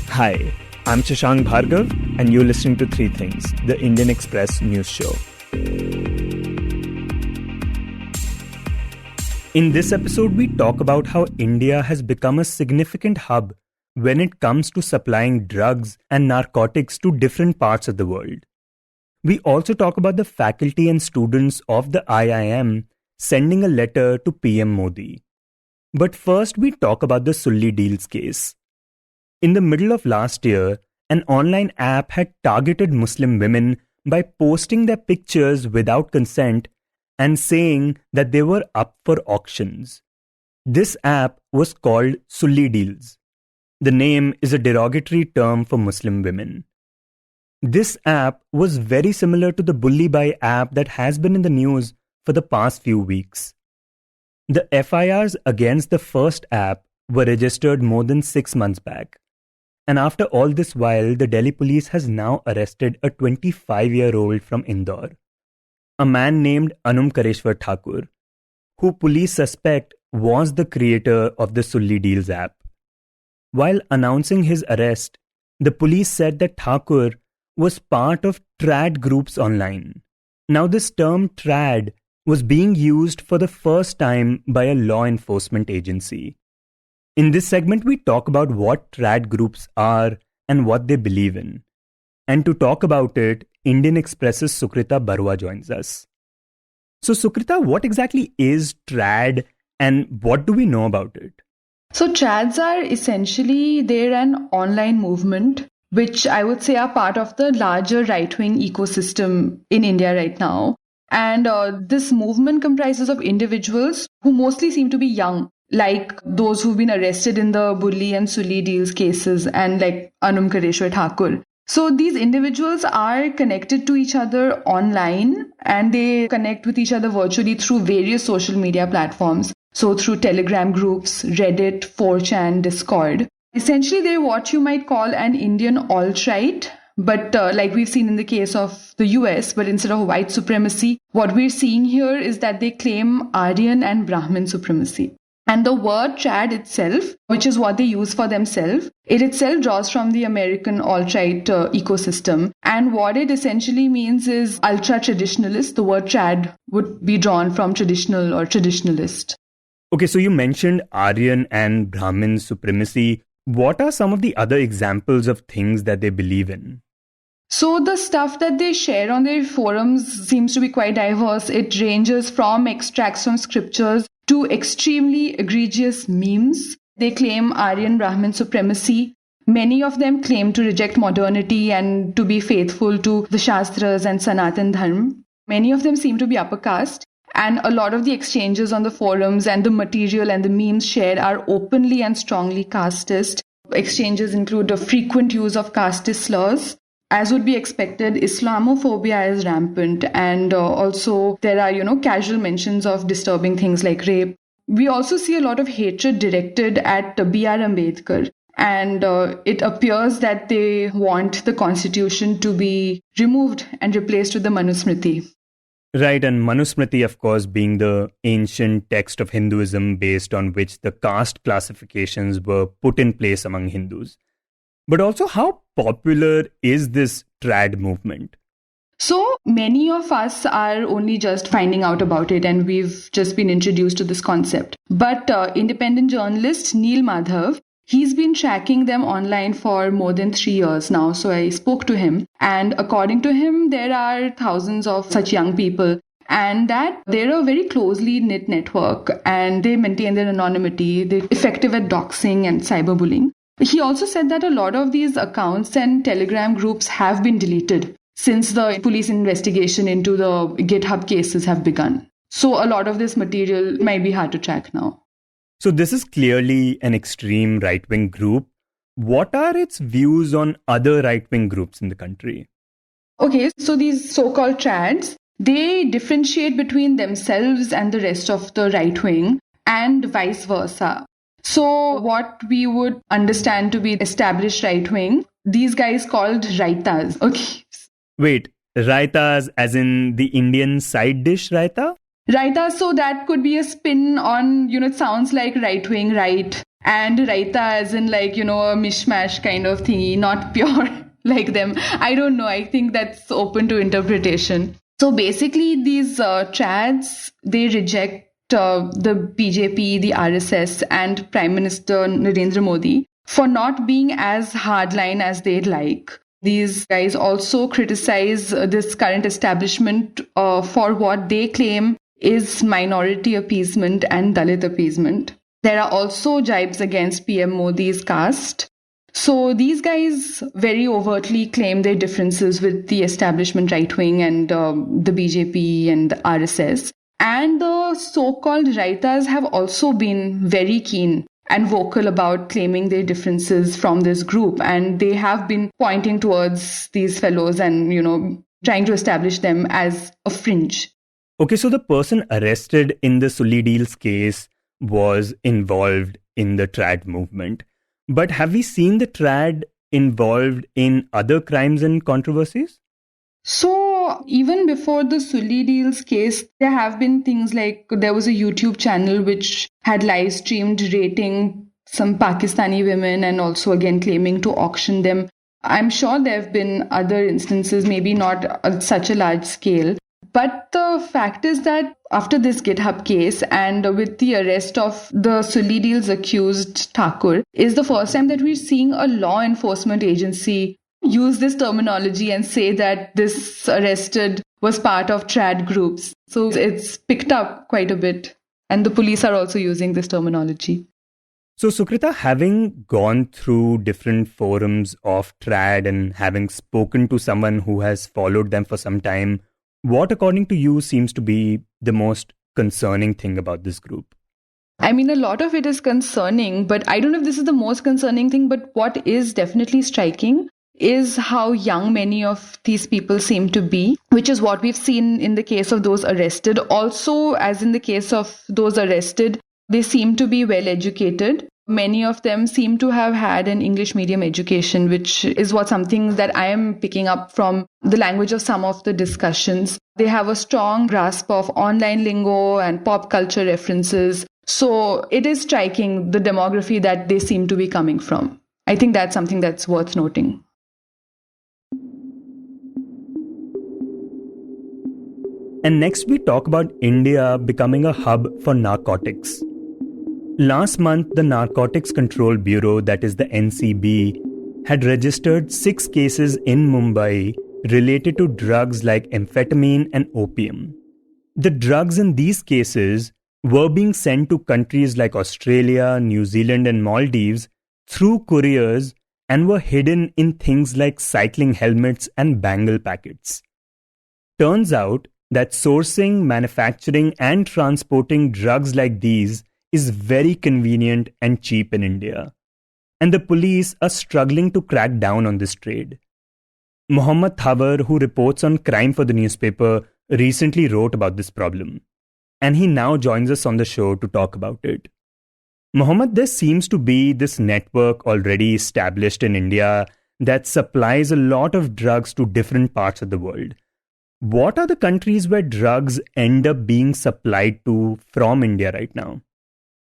Hi, I'm Shashank Bhargav, and you're listening to Three Things, the Indian Express news show. In this episode, we talk about how India has become a significant hub when it comes to supplying drugs and narcotics to different parts of the world. We also talk about the faculty and students of the IIM sending a letter to PM Modi. But first, we talk about the Sulli Deals case. In the middle of last year, an online app had targeted Muslim women by posting their pictures without consent and saying that they were up for auctions. This app was called Sulli Deals. The name is a derogatory term for Muslim women. This app was very similar to the Bully Bhai app that has been in the news for the past few weeks. The FIRs against the first app were registered more than 6 months back. And after all this while, the Delhi police has now arrested a 25-year-old from Indore, a man named Anum Kareshwar Thakur, who police suspect was the creator of the Sulli Deals app. While announcing his arrest, the police said that Thakur was part of trad groups online. Now, this term trad was being used for the first time by a law enforcement agency. In this segment, we talk about what trad groups are and what they believe in. And to talk about it, Indian Express's Sukrita Barua joins us. So Sukrita, what exactly is trad and what do we know about it? So trads are essentially, they're an online movement which I would say are part of the larger right-wing ecosystem in India right now. And this movement comprises of individuals who mostly seem to be young, like those who've been arrested in the Bulli and Sulli Deals cases and like Anum Kareshwar Thakur. So these individuals are connected to each other online and they connect with each other virtually through various social media platforms. So through Telegram groups, Reddit, 4chan, Discord. Essentially, they're what you might call an Indian alt-right, but like we've seen in the case of the US, but instead of white supremacy, what we're seeing here is that they claim Aryan and Brahmin supremacy. And the word trad itself, which is what they use for themselves, it itself draws from the American alt-right ecosystem. And what it essentially means is ultra-traditionalist. The word trad would be drawn from traditional or traditionalist. Okay, so you mentioned Aryan and Brahmin supremacy. What are some of the other examples of things that they believe in? So the stuff that they share on their forums seems to be quite diverse. It ranges from extracts from scriptures to extremely egregious memes. They claim Aryan Brahmin supremacy. Many of them claim to reject modernity and to be faithful to the Shastras and Sanatan Dharma. Many of them seem to be upper caste. And a lot of the exchanges on the forums and the material and the memes shared are openly and strongly casteist. Exchanges include a frequent use of casteist slurs. As would be expected, Islamophobia is rampant. And also there are, casual mentions of disturbing things like rape. We also see a lot of hatred directed at B.R. Ambedkar. And it appears that they want the constitution to be removed and replaced with the Manusmriti. Right, and Manusmriti, of course, being the ancient text of Hinduism based on which the caste classifications were put in place among Hindus. But also, how popular is this trad movement? So many of us are only just finding out about it and we've just been introduced to this concept. But independent journalist Neil Madhav, he's been tracking them online for more than 3 years now. So I spoke to him. And according to him, there are thousands of such young people and that they're a very closely knit network and they maintain their anonymity. They're effective at doxing and cyberbullying. He also said that a lot of these accounts and Telegram groups have been deleted since the police investigation into the GitHub cases have begun. So a lot of this material might be hard to track now. So this is clearly an extreme right-wing group. What are its views on other right-wing groups in the country? Okay, so these so-called trads, they differentiate between themselves and the rest of the right wing and vice versa. So what we would understand to be established right wing, these guys called raitas. Okay. Wait, raitas as in the Indian side dish raita? Raita, so that could be a spin on, it sounds like right wing, right? and raita as in like, a mishmash kind of thingy, not pure like them. I don't know. I think that's open to interpretation. So basically, these trads, they reject the BJP, the RSS, and Prime Minister Narendra Modi for not being as hardline as they'd like. These guys also criticize this current establishment for what they claim is minority appeasement and Dalit appeasement. There are also jibes against PM Modi's caste. So these guys very overtly claim their differences with the establishment right wing and the BJP and the RSS. And the so-called Raitas have also been very keen and vocal about claiming their differences from this group. And they have been pointing towards these fellows and, trying to establish them as a fringe. Okay, so the person arrested in the Sulli Deals case was involved in the trad movement. But have we seen the trad involved in other crimes and controversies? So even before the Sulli Deals case, there have been things like there was a YouTube channel which had live streamed rating some Pakistani women and also again claiming to auction them. I'm sure there have been other instances, maybe not at such a large scale. But the fact is that after this GitHub case and with the arrest of the Sulli Deals accused Thakur, is the first time that we're seeing a law enforcement agency use this terminology and say that this arrested was part of trad groups. So it's picked up quite a bit. And the police are also using this terminology. So Sukrita, having gone through different forums of trad and having spoken to someone who has followed them for some time, what, according to you, seems to be the most concerning thing about this group? I mean, a lot of it is concerning, but I don't know if this is the most concerning thing, but what is definitely striking is how young many of these people seem to be, which is what we've seen in the case of those arrested. Also, as in the case of those arrested, they seem to be well educated. Many of them seem to have had an English medium education, which is something that I am picking up from the language of some of the discussions. They have a strong grasp of online lingo and pop culture references. So it is striking the demography that they seem to be coming from. I think that's something that's worth noting. And next we talk about India becoming a hub for narcotics. Last month, the Narcotics Control Bureau, that is the NCB, had registered 6 cases in Mumbai related to drugs like amphetamine and opium. The drugs in these cases were being sent to countries like Australia, New Zealand, and Maldives through couriers and were hidden in things like cycling helmets and bangle packets. Turns out that sourcing, manufacturing, and transporting drugs like these is very convenient and cheap in India. And the police are struggling to crack down on this trade. Mohammad Thawar, who reports on crime for the newspaper, recently wrote about this problem. And he now joins us on the show to talk about it. Mohammad, there seems to be this network already established in India that supplies a lot of drugs to different parts of the world. What are the countries where drugs end up being supplied to from India right now?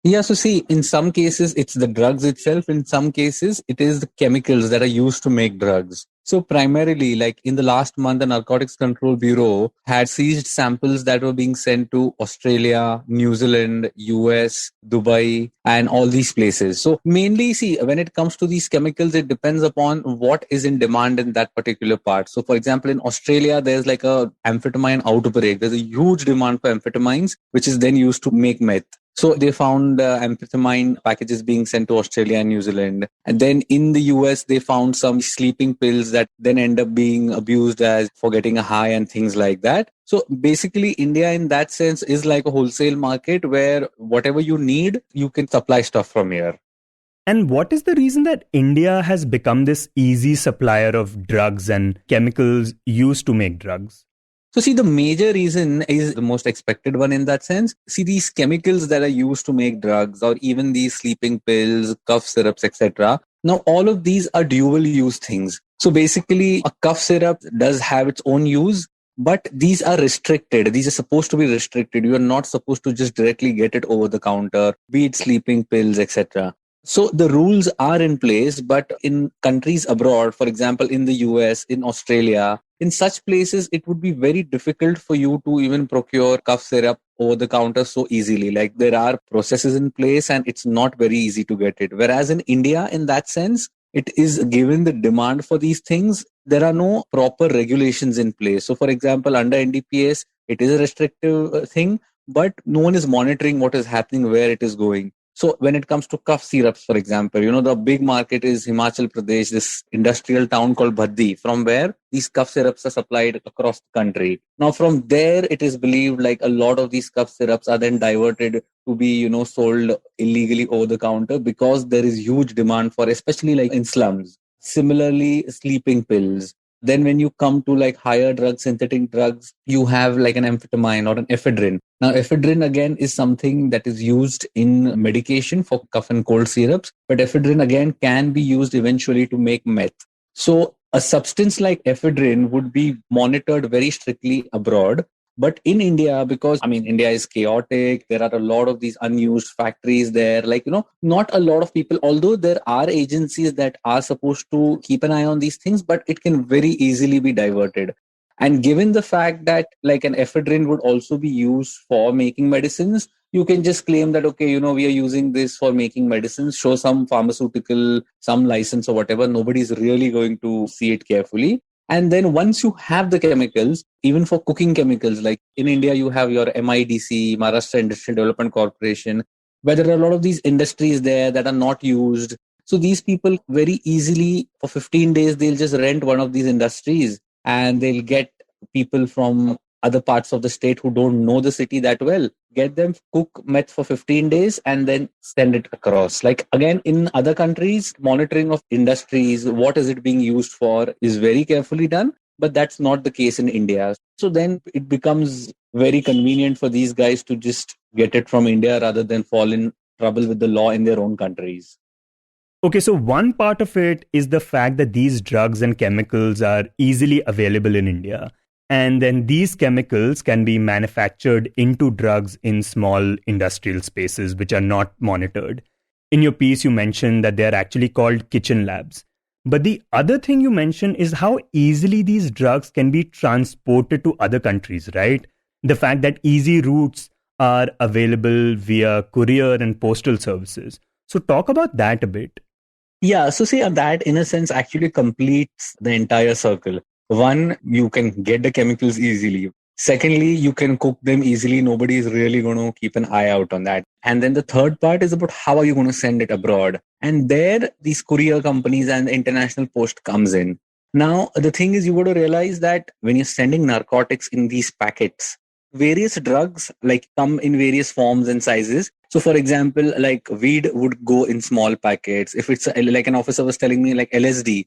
Yeah, so see, in some cases, it's the drugs itself. In some cases, it is the chemicals that are used to make drugs. So primarily, like in the last month, the Narcotics Control Bureau had seized samples that were being sent to Australia, New Zealand, US, Dubai, and all these places. So mainly, see, when it comes to these chemicals, it depends upon what is in demand in that particular part. So for example, in Australia, there's like a amphetamine outbreak. There's a huge demand for amphetamines, which is then used to make meth. So they found amphetamine packages being sent to Australia and New Zealand. And then in the US, they found some sleeping pills that then end up being abused as for getting a high and things like that. So basically, India in that sense is like a wholesale market where whatever you need, you can supply stuff from here. And what is the reason that India has become this easy supplier of drugs and chemicals used to make drugs? So see, the major reason is the most expected one in that sense. See, these chemicals that are used to make drugs or even these sleeping pills, cough syrups, etc. Now, all of these are dual use things. So basically, a cough syrup does have its own use, but these are restricted. These are supposed to be restricted. You are not supposed to just directly get it over the counter, be it sleeping pills, etc. So the rules are in place, but in countries abroad, for example, in the US, in Australia, in such places, it would be very difficult for you to even procure cough syrup over the counter so easily. Like there are processes in place and it's not very easy to get it. Whereas in India, in that sense, it is given the demand for these things. There are no proper regulations in place. So, for example, under NDPS, it is a restrictive thing, but no one is monitoring what is happening, where it is going. So when it comes to cough syrups, for example, the big market is Himachal Pradesh, this industrial town called Bhaddi, from where these cough syrups are supplied across the country. Now, from there, it is believed like a lot of these cough syrups are then diverted to be, sold illegally over the counter because there is huge demand for, especially like in slums. Similarly, sleeping pills. Then when you come to like higher drugs, synthetic drugs, you have like an amphetamine or an ephedrine. Now, ephedrine again is something that is used in medication for cough and cold syrups, but ephedrine again can be used eventually to make meth. So a substance like ephedrine would be monitored very strictly abroad. But in India, because India is chaotic, there are a lot of these unused factories there. Like, not a lot of people, although there are agencies that are supposed to keep an eye on these things, but it can very easily be diverted. And given the fact that like an ephedrine would also be used for making medicines, you can just claim that, okay, we are using this for making medicines, show some pharmaceutical, some license or whatever. Nobody's really going to see it carefully. And then once you have the chemicals, even for cooking chemicals, like in India, you have your MIDC, Maharashtra Industrial Development Corporation, where there are a lot of these industries there that are not used. So these people very easily, for 15 days, they'll just rent one of these industries and they'll get people from other parts of the state who don't know the city that well, get them cook meth for 15 days and then send it across. Like again, in other countries, monitoring of industries, what is it being used for, is very carefully done, but that's not the case in India. So then it becomes very convenient for these guys to just get it from India rather than fall in trouble with the law in their own countries. Okay, so one part of it is the fact that these drugs and chemicals are easily available in India. And then these chemicals can be manufactured into drugs in small industrial spaces which are not monitored. In your piece, you mentioned that they are actually called kitchen labs. But the other thing you mentioned is how easily these drugs can be transported to other countries, right? The fact that easy routes are available via courier and postal services. So talk about that a bit. Yeah, so see, that in a sense actually completes the entire circle. One, you can get the chemicals easily. Secondly, you can cook them easily. Nobody is really going to keep an eye out on that. And then the third part is about how are you going to send it abroad? And there, these courier companies and the international post comes in. Now, the thing is, you got to realize that when you're sending narcotics in these packets, various drugs like come in various forms and sizes. So for example, like weed would go in small packets. If it's like an officer was telling me, like LSD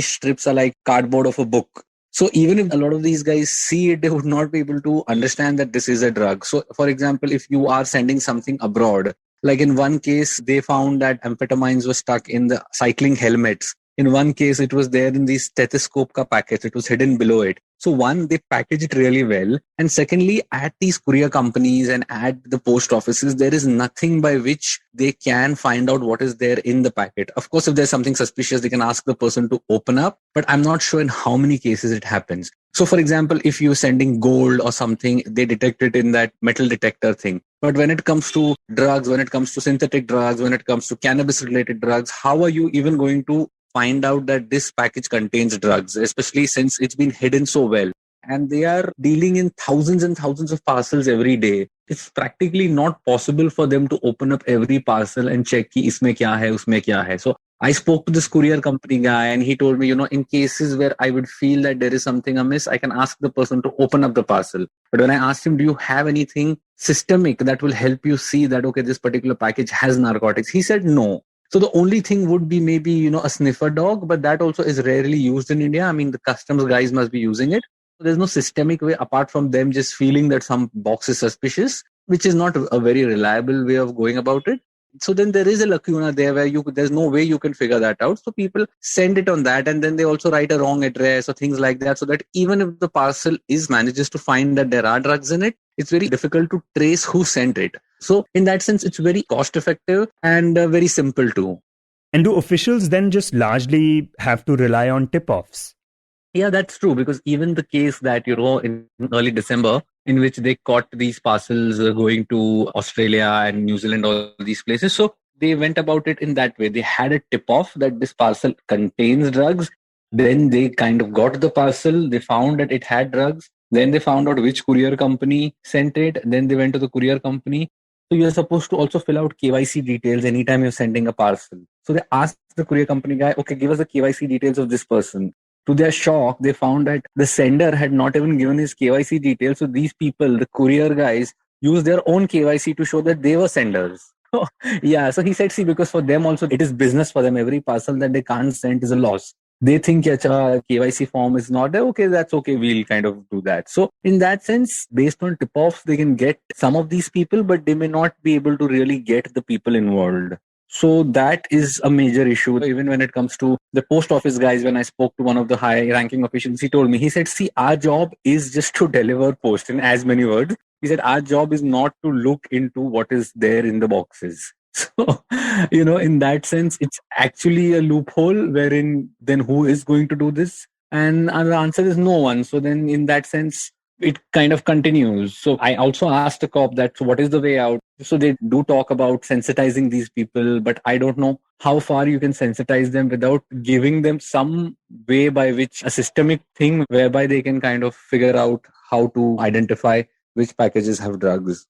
strips are like cardboard of a book. So even if a lot of these guys see it, they would not be able to understand that this is a drug. So for example, if you are sending something abroad, like in one case, they found that amphetamines were stuck in the cycling helmets. In one case, it was there in the stethoscope ka package. It was hidden below it. So one, they package it really well. And secondly, at these courier companies and at the post offices, there is nothing by which they can find out what is there in the packet. Of course, if there's something suspicious, they can ask the person to open up, but I'm not sure in how many cases it happens. So for example, if you're sending gold or something, they detect it in that metal detector thing. But when it comes to drugs, when it comes to synthetic drugs, when it comes to cannabis related drugs, how are you even going to find out that this package contains drugs, especially since it's been hidden so well? And they are dealing in thousands and thousands of parcels every day. It's practically not possible for them to open up every parcel and check ki isme kya hai, usme kya hai. So I spoke to this courier company guy and he told me, in cases where I would feel that there is something amiss, I can ask the person to open up the parcel. But when I asked him, do you have anything systemic that will help you see that, okay, this particular package has narcotics? He said no. So the only thing would be maybe, a sniffer dog, but that also is rarely used in India. I mean, the customs guys must be using it. So there's no systemic way apart from them just feeling that some box is suspicious, which is not a very reliable way of going about it. So then there is a lacuna there where there's no way you can figure that out. So people send it on that and then they also write a wrong address or things like that. So that even if the parcel manages to find that there are drugs in it, it's very difficult to trace who sent it. So in that sense, it's very cost effective and very simple too. And do officials then just largely have to rely on tip-offs? Yeah, that's true. Because even the case that, in early December, in which they caught these parcels going to Australia and New Zealand, all these places. So they went about it in that way. They had a tip off that this parcel contains drugs. Then they kind of got the parcel. They found that it had drugs. Then they found out which courier company sent it. Then they went to the courier company. So you're supposed to also fill out KYC details anytime you're sending a parcel. So they asked the courier company guy, okay, give us the KYC details of this person. To their shock, they found that the sender had not even given his KYC details. So these people, the courier guys, used their own KYC to show that they were senders. Yeah, so he said, see, because for them also, it is business for them. Every parcel that they can't send is a loss. They think KYC form is not there. Okay, that's okay. We'll kind of do that. So in that sense, based on tip-offs, they can get some of these people, but they may not be able to really get the people involved. So that is a major issue. Even when it comes to the post office guys, when I spoke to one of the high ranking officials, he told me, he said, see, our job is just to deliver post in as many words. He said, our job is not to look into what is there in the boxes. So, in that sense, it's actually a loophole wherein then who is going to do this? And the answer is no one. So then in that sense, it kind of continues. So I also asked the cop that, so what is the way out? So they do talk about sensitizing these people, but I don't know how far you can sensitize them without giving them some way by which a systemic thing whereby they can kind of figure out how to identify which packages have drugs.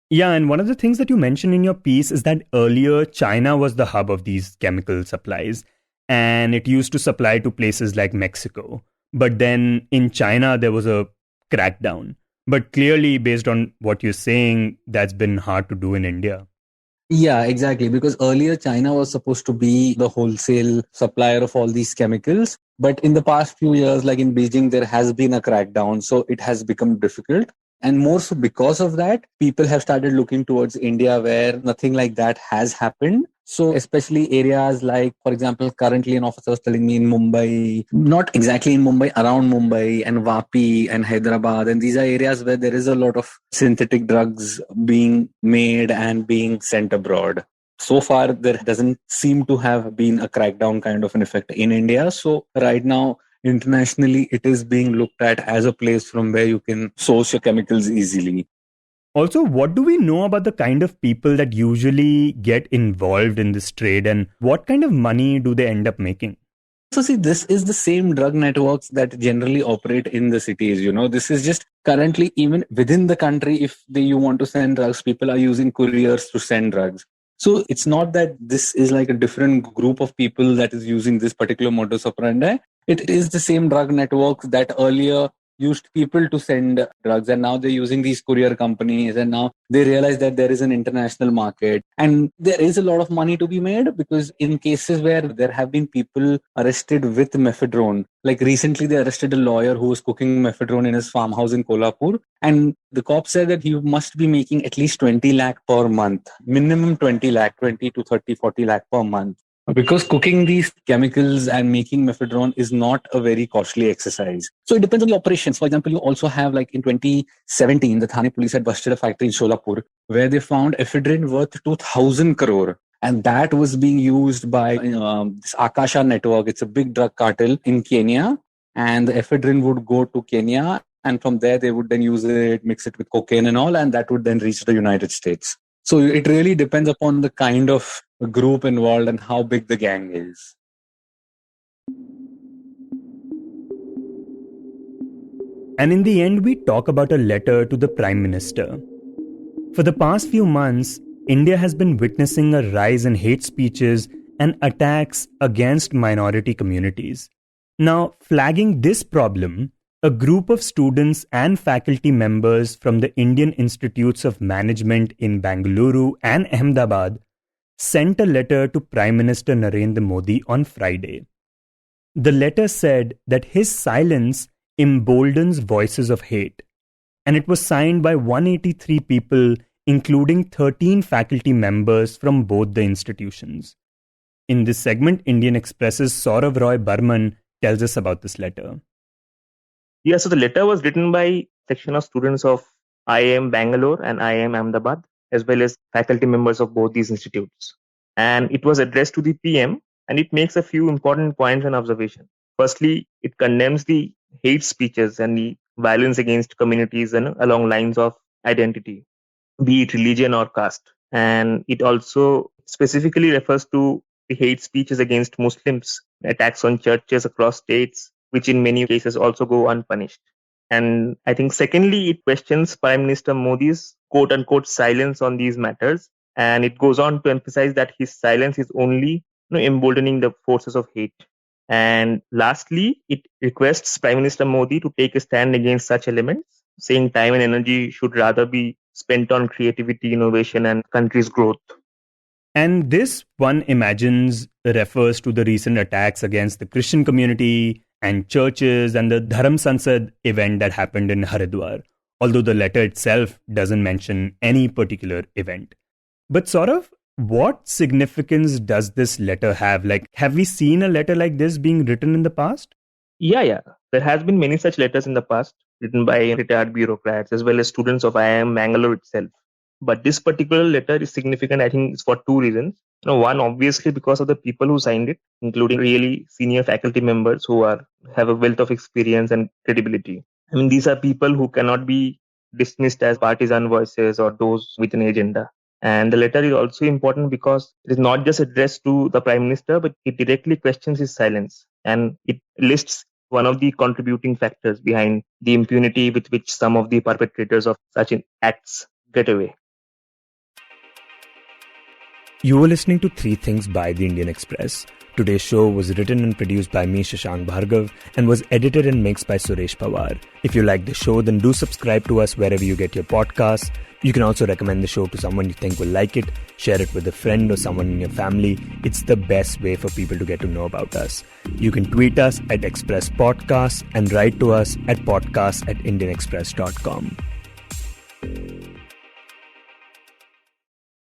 Yeah, and one of the things that you mentioned in your piece is that earlier China was the hub of these chemical supplies, and it used to supply to places like Mexico. But then in China, there was a crackdown. But clearly, based on what you're saying, that's been hard to do in India. Yeah, exactly. Because earlier China was supposed to be the wholesale supplier of all these chemicals. But in the past few years, like in Beijing, there has been a crackdown. So it has become difficult. And more so because of that, people have started looking towards India where nothing like that has happened. So especially areas like, for example, currently an officer was telling me in Mumbai, not exactly in Mumbai, around Mumbai and Vapi and Hyderabad. And these are areas where there is a lot of synthetic drugs being made and being sent abroad. So far, there doesn't seem to have been a crackdown kind of an effect in India. So right now, internationally, it is being looked at as a place from where you can source your chemicals easily. Also, what do we know about the kind of people that usually get involved in this trade, and what kind of money do they end up making? So see, this is the same drug networks that generally operate in the cities. This is just currently even within the country, if you want to send drugs, people are using couriers to send drugs. So it's not that this is like a different group of people that is using this particular modus operandi. It is the same drug networks that earlier used people to send drugs, and now they're using these courier companies, and now they realize that there is an international market and there is a lot of money to be made, because in cases where there have been people arrested with mephedrone, like recently they arrested a lawyer who was cooking mephedrone in his farmhouse in Kolhapur, and the cop said that he must be making at least 20 lakh per month, minimum 20 lakh, 20 to 30, 40 lakh per month. Because cooking these chemicals and making mephedrone is not a very costly exercise. So it depends on the operations. For example, you also have, like in 2017, the Thane police had busted a factory in Sholapur where they found ephedrine worth 2,000 crore. And that was being used by this Akasha network. It's a big drug cartel in Kenya. And the ephedrine would go to Kenya. And from there, they would then use it, mix it with cocaine and all. And that would then reach the United States. So it really depends upon the kind of group involved and how big the gang is. And in the end, we talk about a letter to the Prime Minister. For the past few months, India has been witnessing a rise in hate speeches and attacks against minority communities. Now, flagging this problem, a group of students and faculty members from the Indian Institutes of Management in Bangalore and Ahmedabad sent a letter to Prime Minister Narendra Modi on Friday. The letter said that his silence emboldens voices of hate, and it was signed by 183 people, including 13 faculty members from both the institutions. In this segment, Indian Express's Saurav Roy Burman tells us about this letter. Yeah, so the letter was written by a section of students of IIM Bangalore and IIM Ahmedabad, as well as faculty members of both these institutes. And it was addressed to the PM, and it makes a few important points and observations. Firstly, it condemns the hate speeches and the violence against communities and along lines of identity, be it religion or caste. And it also specifically refers to the hate speeches against Muslims, attacks on churches across states, which in many cases also go unpunished. And I think secondly, it questions Prime Minister Modi's quote unquote silence on these matters. And it goes on to emphasize that his silence is only emboldening the forces of hate. And lastly, it requests Prime Minister Modi to take a stand against such elements, saying time and energy should rather be spent on creativity, innovation, and country's growth. And this, one imagines, refers to the recent attacks against the Christian community and churches and the Dharam Sansad event that happened in Haridwar, although the letter itself doesn't mention any particular event. But Saurav, what significance does this letter have? Like, have we seen a letter like this being written in the past? Yeah. There has been many such letters in the past written by retired bureaucrats as well as students of IIM Bangalore itself. But this particular letter is significant, I think, it's for two reasons. One, obviously, because of the people who signed it, including really senior faculty members who have a wealth of experience and credibility. I mean, these are people who cannot be dismissed as partisan voices or those with an agenda. And the letter is also important because it is not just addressed to the Prime Minister, but it directly questions his silence. And it lists one of the contributing factors behind the impunity with which some of the perpetrators of such acts get away. You were listening to Three Things by The Indian Express. Today's show was written and produced by me, Shashank Bhargav, and was edited and mixed by Suresh Pawar. If you like the show, then do subscribe to us wherever you get your podcasts. You can also recommend the show to someone you think will like it, share it with a friend or someone in your family. It's the best way for people to get to know about us. You can tweet us at Express Podcasts and write to us at podcasts@indianexpress.com.